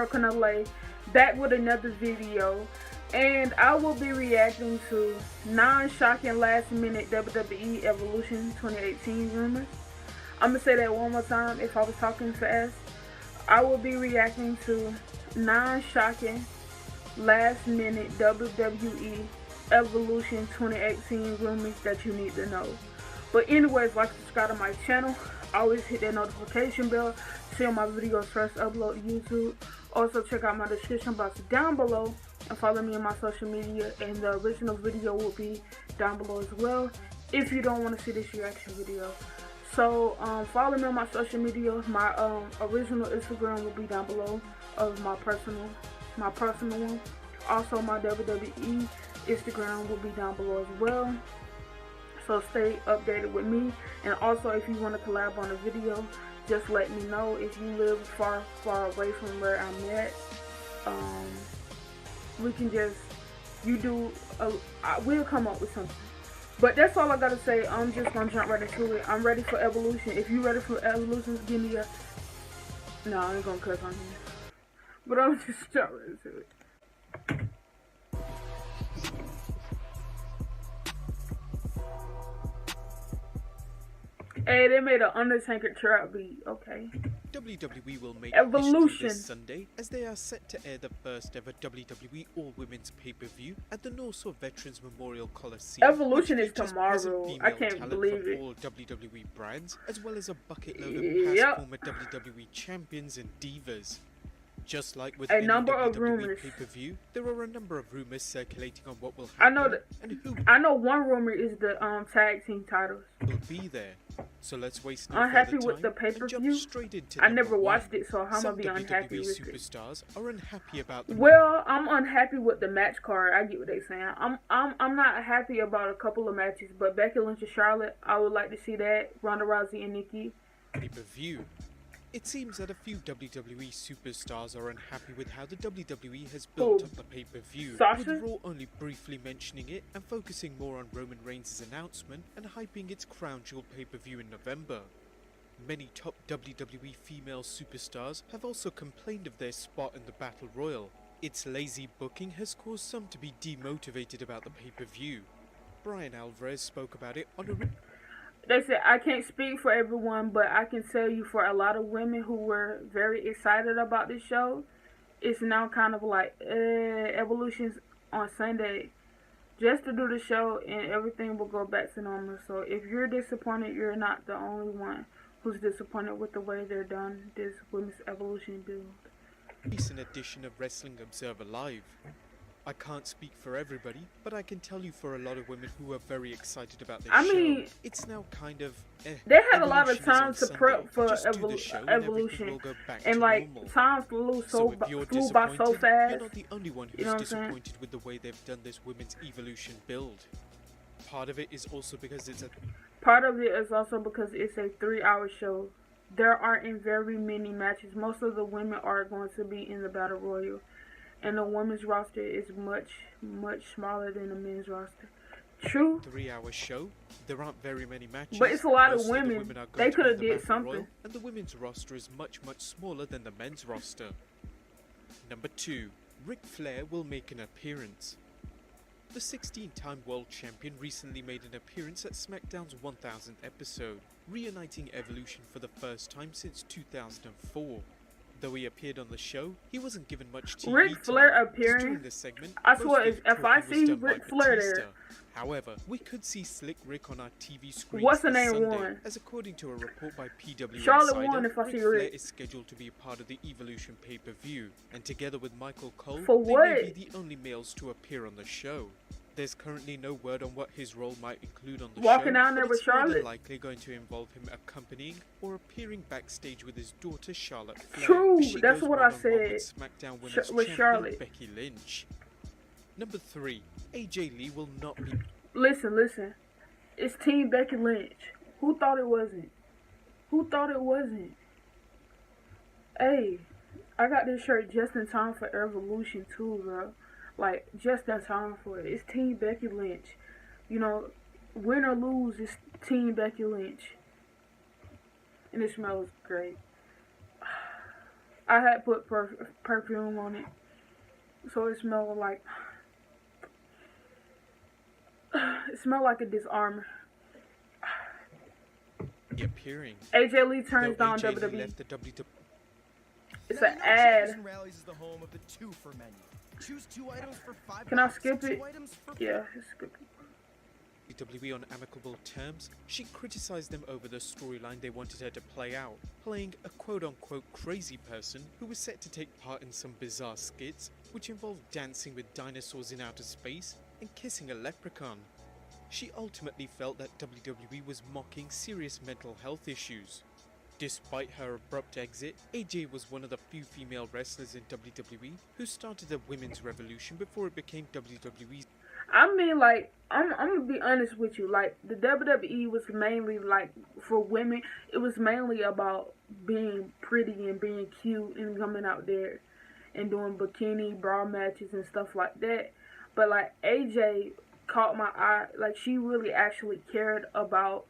Canale, back with another video, and I will be reacting to non-shocking last-minute WWE Evolution 2018 rumors. I'm gonna say that one more time if I was talking fast. I will be reacting to non-shocking last-minute WWE Evolution 2018 rumors that you need to know. But anyways, like, subscribe to my channel. Always hit that notification bell to see all my videos first upload to YouTube. Also check out my description box down below and follow me on my social media, and the original video will be down below as well if you don't want to see this reaction video. So follow me on my social media. My original Instagram will be down below of my personal one. Also my WWE Instagram will be down below as well. So stay updated with me, and also if you want to collab on a video, just let me know. If you live far away from where I'm at, we can just, we'll come up with something. But that's all I gotta say. I'm just gonna jump right into it. I'm ready for Evolution. If you ready for Evolution, give me a, no, I ain't gonna cuss on here, but I'm just jump right into it. Hey, they made an Undertaker trap beat. Okay. WWE will make Evolution this Sunday, as they are set to air the first ever WWE All-Women's pay-per-view at the Northshore Veterans Memorial Coliseum. Evolution is tomorrow. I can't believe it. All WWE brands, as well as a bucket load of past former WWE champions and divas. Just like with any WWE pay-per-view, there are a number of rumors circulating on what will happen. I know that. I know one rumor is the tag team titles will be there. So let's waste no unhappy further with time the pay-per-view. I never watched it, so how am I be unhappy with superstars are unhappy about them. Well, I'm unhappy with the match card. I get what they're saying. I'm not happy about a couple of matches, but Becky Lynch and Charlotte, I would like to see that. Ronda Rousey and Nikki. Pay-per-view. It seems that a few WWE superstars are unhappy with how the WWE has built up the pay-per-view, with Raw only briefly mentioning it and focusing more on Roman Reigns' announcement and hyping its crown jewel pay-per-view in November. Many top WWE female superstars have also complained of their spot in the Battle Royal. Its lazy booking has caused some to be demotivated about the pay-per-view. Brian Alvarez spoke about it on a... They said, I can't speak for everyone, but I can tell you for a lot of women who were very excited about this show, it's now kind of like, Evolution's on Sunday just to do the show, and everything will go back to normal. So if you're disappointed, you're not the only one who's disappointed with the way they're done this Women's Evolution build. Recent edition of Wrestling Observer Live. I can't speak for everybody, but I can tell you for a lot of women who are very excited about this show, it's now kind of they had a lot of time to prep for Evolution, and like time flew by so fast. You're not the only one who's disappointed with the way they've done this Women's Evolution build. Part of it is also because it's a 3-hour show. There aren't very many matches. Most of the women are going to be in the Battle Royal. And the women's roster is much smaller than the men's roster. True. 3-hour show. There aren't very many matches. But it's a lot of women. They could have did something. Royal, and the women's roster is much smaller than the men's roster. Number 2. Ric Flair will make an appearance. The 16-time world champion recently made an appearance at SmackDown's 1000th episode, reuniting Evolution for the first time since 2004. Though he appeared on the show, he wasn't given much TV Ric Flair time. appearing. During this segment, I swear, if I see Ric Flair there. However, we could see Slick Rick on our TV screen. What's the name Sunday, won? as according to a report by PW Charlotte Insider, won if I see Ric Flair Rick. is scheduled to be a part of the Evolution pay-per-view, and together with Michael Cole, For they what? may be the only males to appear on the show. There's currently no word on what his role might include on the show, Walking down there but with it's more than Charlotte. likely going to involve him accompanying or appearing backstage with his daughter Charlotte Flair. True, She that's goes what I one-on-one with said. SmackDown Women's With Champion Charlotte. Becky Lynch. Number 3. AJ Lee will not be... Listen. It's Team Becky Lynch. Who thought it wasn't? Hey, I got this shirt just in time for Evolution too, bro. Like, just in time for it. It's Team Becky Lynch. You know, win or lose, it's Team Becky Lynch. And it smells great. I had put perfume on it, so it smelled like a disarmer. Appearing. AJ Lee turns down AJ WWE. left the WWE. It's an ad. Rallies is the home of the 2 for menu. Choose 2 items for $5. Can I skip it? 2 items for Yeah, skip it. WWE on amicable terms, she criticized them over the storyline they wanted her to play out, playing a quote-unquote crazy person who was set to take part in some bizarre skits, which involved dancing with dinosaurs in outer space and kissing a leprechaun. She ultimately felt that WWE was mocking serious mental health issues. Despite her abrupt exit, AJ was one of the few female wrestlers in WWE who started the women's revolution before it became WWE's. I mean, like, I'm gonna be honest with you. Like, the WWE was mainly, like, for women, it was mainly about being pretty and being cute and coming out there and doing bikini bra matches and stuff like that. But, like, AJ caught my eye. Like, she really actually cared about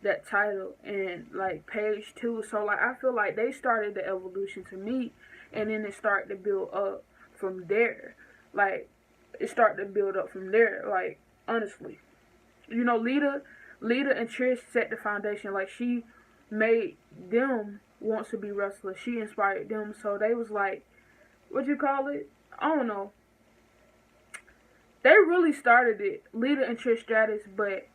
that title, and like Paige too. So like I feel like they started the evolution to me, and then it started to build up from there. Like it started to build up from there. Like honestly, you know, Lita and Trish set the foundation. Like she made them want to be wrestlers. She inspired them, so they was like, what you call it? I don't know. They really started it, Lita and Trish Stratus, but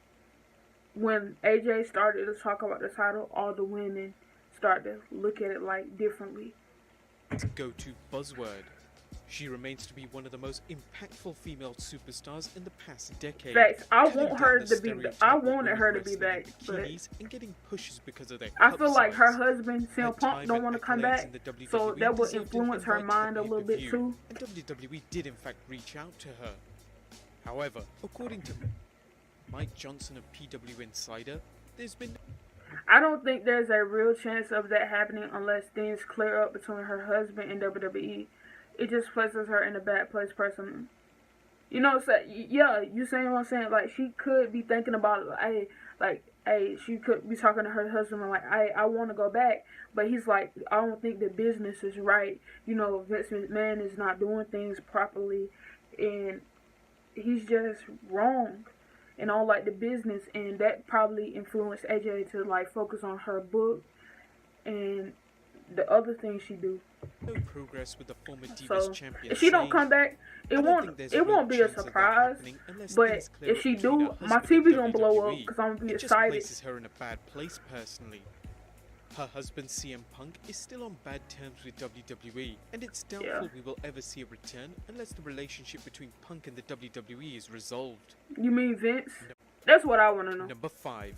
when AJ started to talk about the title, all the women started to look at it like differently. Go-to buzzword. She remains to be one of the most impactful female superstars in the past decade. Facts. I want her to be. I wanted her to be back, but and getting pushes because of their I feel like her husband, CM Punk, don't want to come back, so that would influence her mind a little bit too. And WWE did in fact reach out to her. However, according to Mike Johnson of PW Insider, there's been... I don't think there's a real chance of that happening unless things clear up between her husband and WWE. It just places her in a bad place personally. You know, so, yeah, you saying what I'm saying? Like, she could be thinking about it, she could be talking to her husband and like, I want to go back. But he's like, I don't think the business is right. You know, Vince McMahon is not doing things properly. And he's just wrong. And all like the business, and that probably influenced AJ to like focus on her book and the other things she do. No progress with the former Divas champion. If she don't come back, it won't be a surprise. But if she do, my TV gonna blow up because I'm gonna be excited. It just places her in a bad place personally. Her husband CM Punk is still on bad terms with WWE, and it's doubtful we will ever see a return unless the relationship between Punk and the WWE is resolved. You mean Vince? That's what I want to know. Number 5.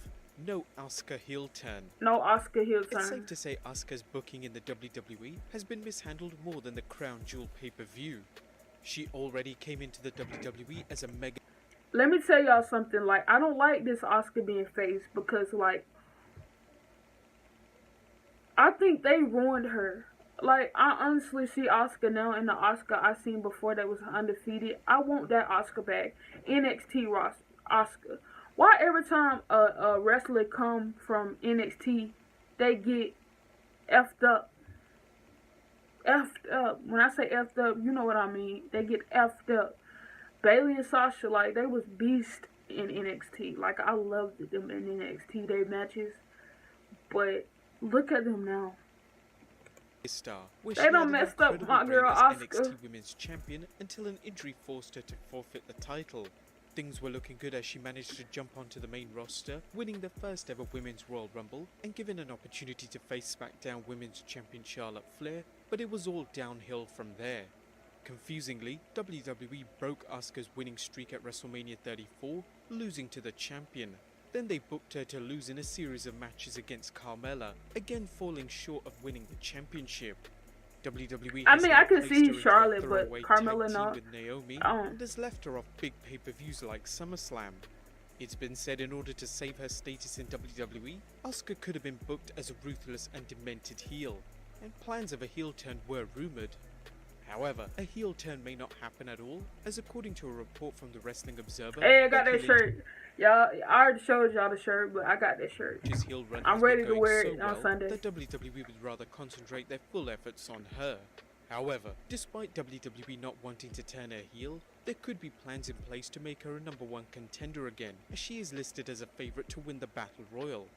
No Asuka heel turn. No Asuka heel turn. It's safe to say Asuka's booking in the WWE has been mishandled more than the Crown Jewel pay-per-view. She already came into the WWE as a mega... Let me tell y'all something, like, I don't like this Asuka being faced because, like, I think they ruined her. Like, I honestly see Asuka now in the Asuka I seen before that was undefeated. I want that Asuka back. NXT Asuka. Why every time a wrestler come from NXT, they get effed up? Effed up. When I say effed up, you know what I mean. They get effed up. Bayley and Sasha, like, they was beast in NXT. Like, I loved them in NXT, their matches. But look at them now. They done messed up my girl Asuka. NXT Women's Champion until an injury forced her to forfeit the title. Things were looking good as she managed to jump onto the main roster, winning the first ever Women's Royal Rumble and given an opportunity to face SmackDown Women's Champion Charlotte Flair, but it was all downhill from there. Confusingly, WWE broke Asuka's winning streak at WrestleMania 34, losing to the champion. Then they booked her to lose in a series of matches against Carmella, again falling short of winning the championship. WWE I mean, I can see Charlotte, but Carmella not. With Naomi, and has left her off big pay-per-views like SummerSlam. It's been said in order to save her status in WWE, Asuka could have been booked as a ruthless and demented heel, and plans of a heel turn were rumoured. However, a heel turn may not happen at all, as according to a report from the Wrestling Observer... Hey, I got that shirt. Y'all, I already showed y'all the shirt, but I got that shirt. His heel run I'm has ready been to going wear so it on well Sunday. that WWE would rather concentrate their full efforts on her. However, despite WWE not wanting to turn her heel, there could be plans in place to make her a #1 contender again, as she is listed as a favourite to win the Battle Royal.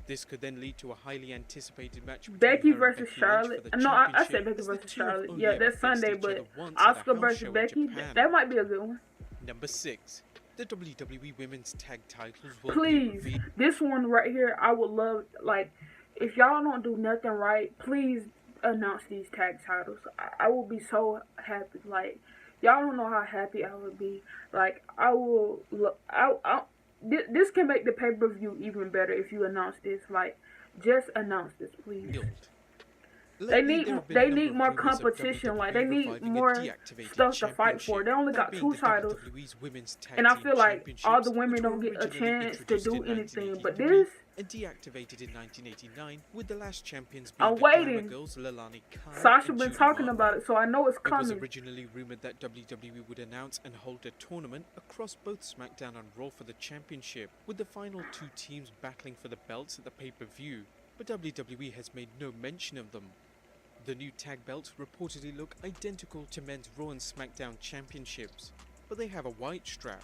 This could then lead to a highly anticipated match between Becky her versus and Becky Charlotte. Lynch for the No, I championship, said Becky as the versus two have Charlotte. only Yeah, ever that's faced Sunday, each but other once at a Oscar house versus show in Becky, Japan. that might be a good one. Number 6. The WWE Women's Tag Titles will be Please, revealed. this one right here, I would love, like, if y'all don't do nothing right, please announce these tag titles. I will be so happy. Like, y'all don't know how happy I would be. Like, I will look. This can make the pay-per-view even better if you announce this. Like, just announce this, please. They need more competition. Like, they need more stuff to fight for. They only got 2 titles, and I feel like all the women don't get a chance to do anything. But this, and deactivated in 1989, with the last champions being I'm the waiting. Glamour Girls, Lilani Kai Sasha and been Judy talking Martin. about it, so I know it's It was coming. originally rumored that WWE would announce and hold a tournament across both SmackDown and Raw for the championship, with the final 2 teams battling for the belts at the pay-per-view, but WWE has made no mention of them. The new tag belts reportedly look identical to men's Raw and SmackDown championships, but they have a white strap.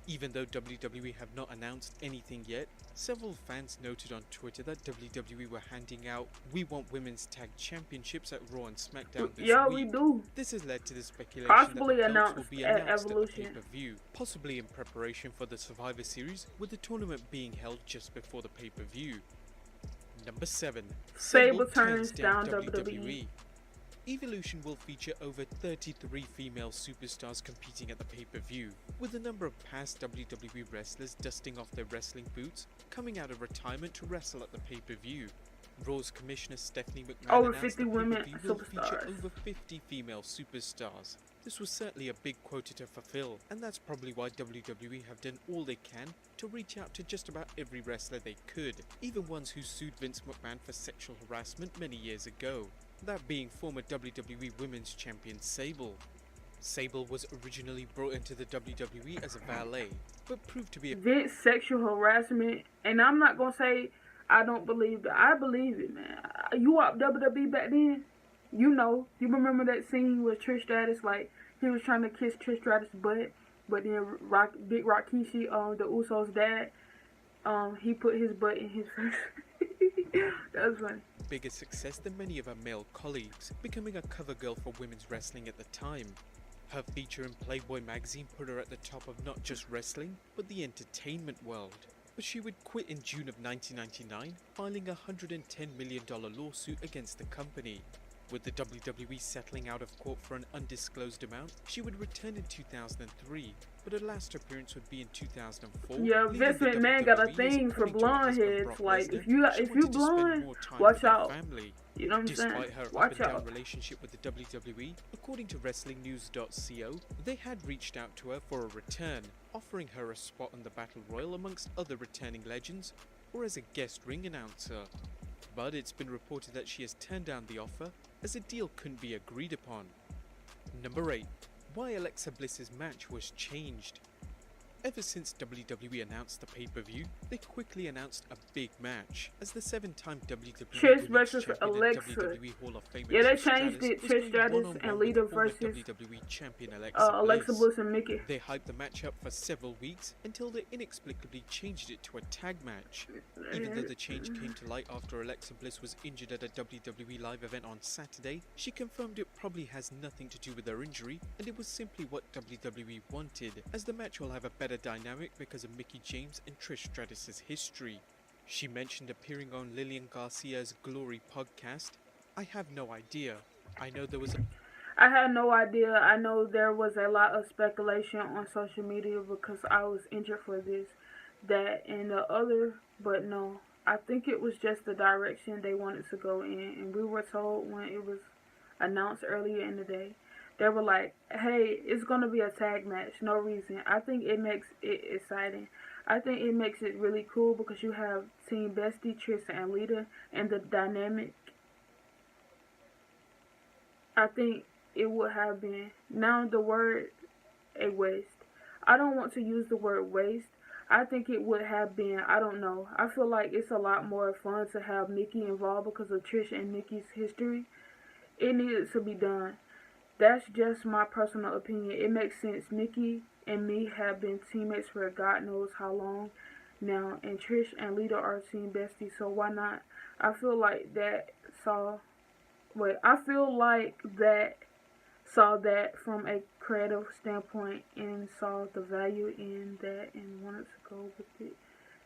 Even though WWE have not announced anything yet, several fans noted on Twitter that WWE were handing out "We want women's tag championships" at Raw and SmackDown this Yeah, week. we do. This has led to the speculation Possibly that the belts will announced be at announced at the Evolution. pay-per-view, possibly in preparation for the Survivor Series, with the tournament being held just before the pay-per-view. Number 7. Sable turns down WWE. Evolution will feature over 33 female superstars competing at the pay-per-view, with a number of past WWE wrestlers dusting off their wrestling boots, coming out of retirement to wrestle at the pay-per-view. Raw's Commissioner Stephanie McMahon Over announced 50 the women pay-per-view will feature superstars. over 50 female superstars. This was certainly a big quota to fulfill, and that's probably why WWE have done all they can to reach out to just about every wrestler they could, even ones who sued Vince McMahon for sexual harassment many years ago. That being former WWE Women's Champion Sable. Sable was originally brought into the WWE as a valet, but proved to be a Vince sexual harassment, and I'm not gonna say I don't believe it. I believe it, man. You watched WWE back then, you know. You remember that scene with Trish Stratus, like he was trying to kiss Trish Stratus' butt, but then Big Rikishi, the Usos' dad, he put his butt in his face. That was funny. bigger success than many of her male colleagues, becoming a cover girl for women's wrestling at the time. Her feature in Playboy magazine put her at the top of not just wrestling, but the entertainment world. But she would quit in June of 1999, filing a $110 million lawsuit against the company. With the WWE settling out of court for an undisclosed amount, she would return in 2003, but her last appearance would be in 2004. Yeah, Vince McMahon got a thing for blonde heads. Like, if you blonde, watch out. You know what I'm saying? Despite her Watch up-and-down out. relationship with the WWE, according to WrestlingNews.co, they had reached out to her for a return, offering her a spot on the Battle Royal amongst other returning legends, or as a guest ring announcer. But it's been reported that she has turned down the offer, as a deal couldn't be agreed upon. Number 8. Why Alexa Bliss's match was changed. Ever since WWE announced the pay-per-view, they quickly announced a big match, as the 7-time WWE Trish Women's versus Champion Alexa. and WWE Hall of Famer Yeah, they Trish changed it. Stratus was Trish going Stratus one-on-one and with Lita former versus WWE Champion Alexa Bliss and Mickey. They hyped the match up for several weeks until they inexplicably changed it to a tag match. Even though the change came to light after Alexa Bliss was injured at a WWE live event on Saturday, she confirmed it probably has nothing to do with her injury, and it was simply what WWE wanted, as the match will have a better dynamic because of Mickie James and Trish Stratus' history. She mentioned appearing on Lillian Garcia's Glory podcast. I have no idea. I know there was a I had no idea. I know there was a lot of speculation on social media because I was injured for this, that, and the other, but no. I think it was just the direction they wanted to go in, and we were told when it was announced earlier in the day. They were like, hey, it's going to be a tag match, no reason. I think it makes it exciting. I think it makes it really cool because you have Team Bestie, Tristan, and Lita, and the dynamic. I think it would have been. Now the word a waste. I don't want to use the word waste. I think it would have been, I don't know. I feel like it's a lot more fun to have Nikki involved because of Trish and Nikki's history. It needed to be done. That's just my personal opinion. It makes sense. Nikki and me have been teammates for God knows how long now, and Trish and Lita are team besties, so why not? I feel like that saw that from a creative standpoint and saw the value in that and wanted to go with it.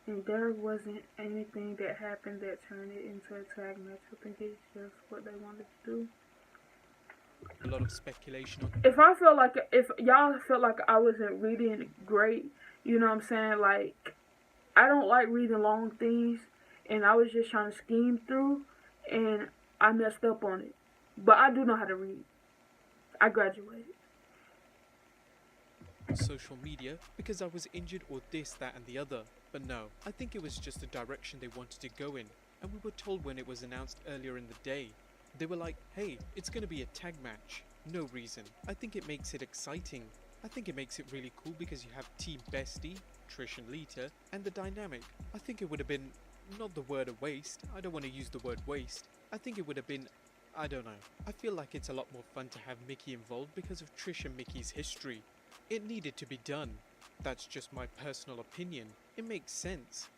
And there wasn't anything that happened that turned it into a tag match. I think it's just what they wanted to do. A lot of speculation. If y'all felt like I wasn't reading great, you know what I'm saying? Like, I don't like reading long things, and I was just trying to scheme through, and I messed up on it. But I do know how to read. I graduated. Social media because I was injured or this, that and the other. But no, I think it was just the direction they wanted to go in, and we were told when it was announced earlier in the day. They were like, hey, it's gonna be a tag match. No reason. I think it makes it exciting. I think it makes it really cool because you have Team Bestie, Trish and Lita, and the dynamic. I think it would have been, not the word a waste, I don't want to use the word waste. I think it would have been, I don't know. I feel like it's a lot more fun to have Mickey involved because of Trish and Mickey's history. It needed to be done. That's just my personal opinion. It makes sense.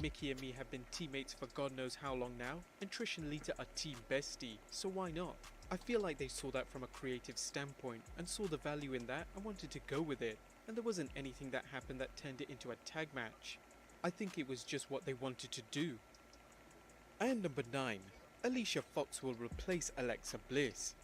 Mickey and me have been teammates for God knows how long now, and Trish and Lita are Team Bestie, so why not? I feel like they saw that from a creative standpoint, and saw the value in that and wanted to go with it, and there wasn't anything that happened that turned it into a tag match. I think it was just what they wanted to do. And number 9, Alicia Fox will replace Alexa Bliss.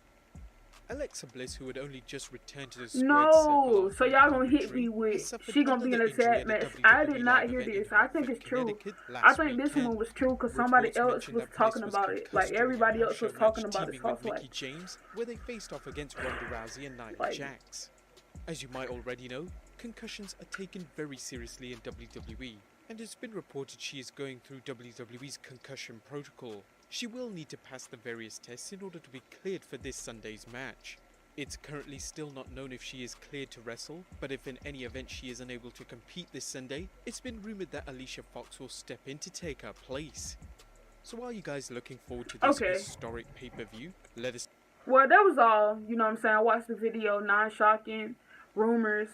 Alexa Bliss, who had only just returned to the squared circle. No, so y'all gonna hit me with she gonna be in a tag match. I did not hear this. I think it's true. I think this one was true because somebody else was talking about it. Like everybody else was talking about it. So I was like, Mickie James, where they faced off against Ronda Rousey and Nia Jax. As you might already know, concussions are taken very seriously in WWE, and it's been reported she is going through WWE's concussion protocol. She will need to pass the various tests in order to be cleared for this Sunday's match. It's currently still not known if she is cleared to wrestle, but if in any event she is unable to compete this Sunday, it's been rumoured that Alicia Fox will step in to take her place. So are you guys looking forward to this historic pay-per-view? Let us... Well, that was all, you know what I'm saying? I watched the video, non-shocking rumors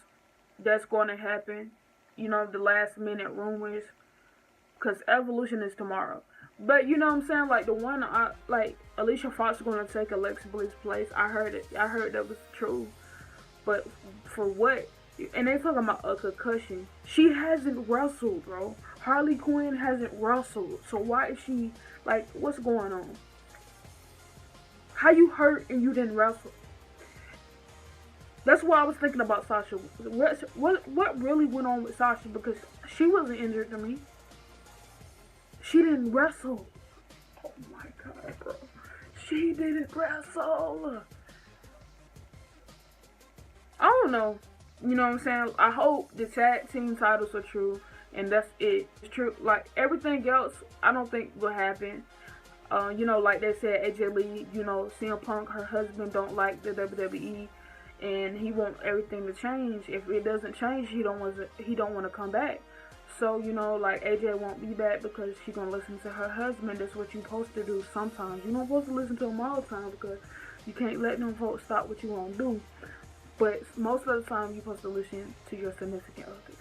that's going to happen. You know, the last minute rumors, because Evolution is tomorrow. But you know what I'm saying, like the one, like Alicia Fox is gonna take Alexa Bliss' place. I heard it. I heard that was true. But for what? And they talking about a concussion. She hasn't wrestled, bro. Harley Quinn hasn't wrestled. So why is she like? What's going on? How you hurt and you didn't wrestle? That's why I was thinking about Sasha. What really went on with Sasha? Because she wasn't injured to me. She didn't wrestle. Oh my God, bro. She didn't wrestle. I don't know. You know what I'm saying? I hope the tag team titles are true. And that's it. It's true. Like, everything else, I don't think will happen. You know, like they said, AJ Lee, you know, CM Punk, her husband, don't like the WWE. And he wants everything to change. If it doesn't change, he don't want to come back. So, you know, like, AJ won't be back because she's going to listen to her husband. That's what you're supposed to do sometimes. You're not supposed to listen to them all the time because you can't let them folks stop what you want to do. But most of the time, you're supposed to listen to your significant others.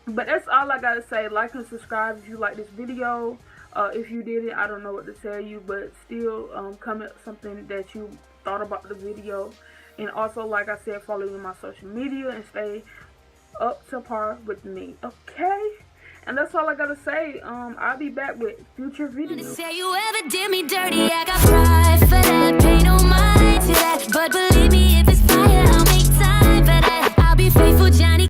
But that's all I got to say. Like and subscribe if you like this video. If you didn't, I don't know what to tell you. But still, comment something that you thought about the video. And also, like I said, follow me on my social media and stay up to par with me, okay? And that's all I gotta say. I'll be back with future videos. Say you ever did me dirty, I got pride for that, pay no mind to that, but believe me,